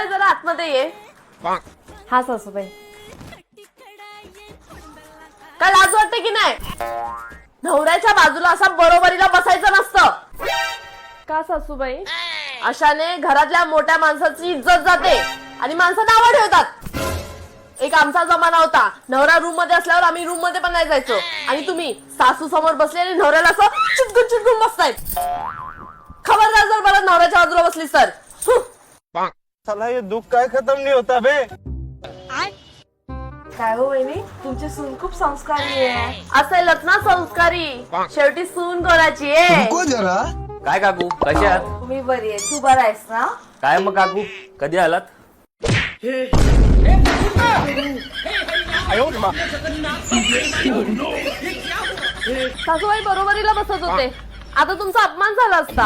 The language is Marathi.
सासूबाई जरा आतमध्ये ये. हा सासूबाई. काय लाज वाटते की नाही? नवऱ्याच्या बाजूला असा बरोबरीला बसायचं नसतं. का सासूबाई? अशाने घरातल्या मोठ्या माणसाची इज्जत जाते आणि माणसं नावं ठेवतात. एक आमचा जमाना होता, नवरा रूम मध्ये असल्यावर आम्ही रूम मध्ये पण नाही जायचो आणि तुम्ही सासू समोर बसले आणि नवऱ्याला असं चिटकून चिटकून बसतायत. खबरदार जर मला नवऱ्याच्या बाजूला बसली तर. साला ये दुख काय खत्म नहीं होता बे. काय हो वहिनी, तुमची सून खूप संस्कारी आहे. असेलच ना संस्कारी, शेवटी सून कोणाची आहे? जरा काय काकू कशा आहात? मी बरी आहे, तू बरा आहेस ना? काय मग काकू कधी आलात? सासूबाई बरोबरीला बसत होते, आता तुमचा अपमान झाला असता.